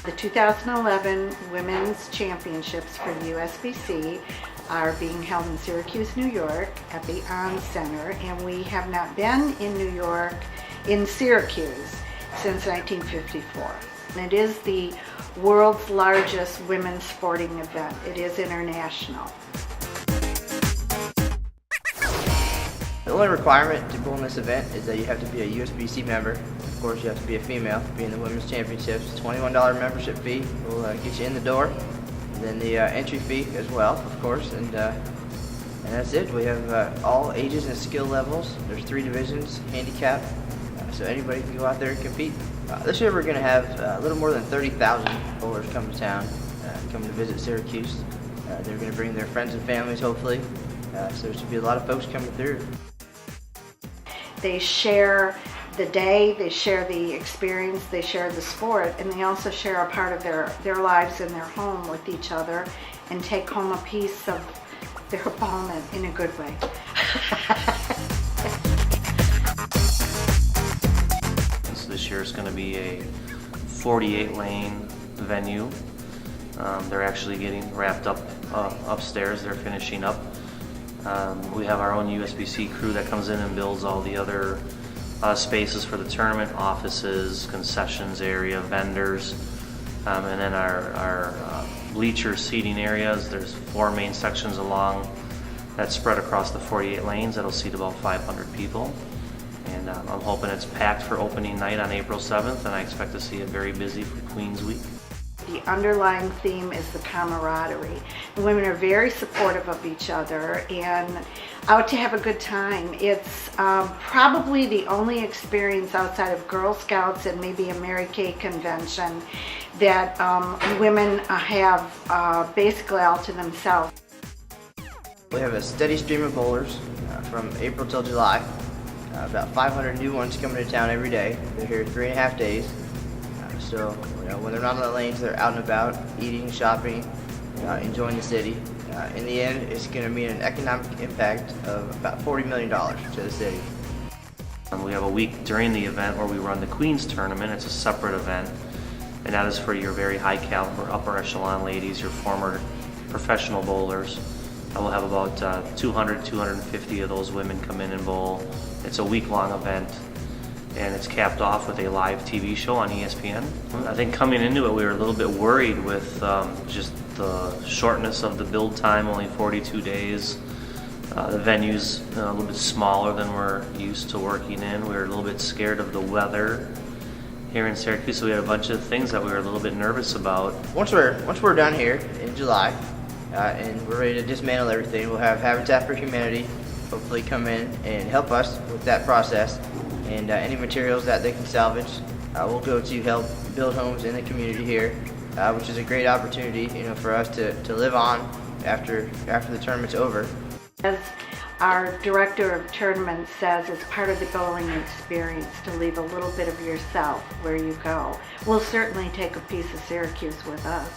The 2011 Women's Championships for USBC are being held in Syracuse, New York at the On Center, and we have not been in New York, in Syracuse, since 1954. And it is the world's largest women's sporting event. It is international. The only requirement to bowl in this event is that you have to be a USBC member. Of course, you have to be a female, being the Women's Championships. $21 membership fee will get you in the door. And then the entry fee as well, of course. And that's it. We have all ages and skill levels. There's 3 divisions, handicap, so anybody can go out there and compete. This year we're going to have a little more than 30,000 bowlers come to town, come to visit Syracuse. They're going to bring their friends and families, hopefully. So there should be a lot of folks coming through. They share the day, they share the experience, they share the sport, and they also share a part of their lives in their home with each other and take home a piece of their bowling in a good way. So this year is going to be a 48-lane venue. They're actually getting wrapped up upstairs. They're finishing up. We have our own USBC crew that comes in and builds all the other spaces for the tournament, offices, concessions area, vendors, and then our bleacher seating areas. There's 4 main sections along that spread across the 48 lanes that'll seat about 500 people. And I'm hoping it's packed for opening night on April 7th, and I expect to see it very busy for Queen's Week. The underlying theme is the camaraderie. The women are very supportive of each other and out to have a good time. It's probably the only experience outside of Girl Scouts and maybe a Mary Kay convention that women have basically all to themselves. We have a steady stream of bowlers from April till July. About 500 new ones coming to town every day. They're here 3.5 days. So when they're not on the lanes, they're out and about, eating, shopping, enjoying the city. In the end, it's going to mean an economic impact of about $40 million to the city. We have a week during the event where we run the Queen's Tournament. It's a separate event, and that is for your very high caliber, upper echelon ladies, your former professional bowlers. We'll have about 200, 250 of those women come in and bowl. It's a week-long event, and it's capped off with a live TV show on ESPN. I think coming into it, we were a little bit worried with just the shortness of the build time, only 42 days. The venue's a little bit smaller than we're used to working in. We were a little bit scared of the weather here in Syracuse, so we had a bunch of things that we were a little bit nervous about. Once we're done here in July, and we're ready to dismantle everything, we'll have Habitat for Humanity hopefully come in and help us with that process. And any materials that they can salvage will go to help build homes in the community here, which is a great opportunity, for us to live on after the tournament's over. As our director of tournaments says, it's part of the bowling experience to leave a little bit of yourself where you go. We'll certainly take a piece of Syracuse with us.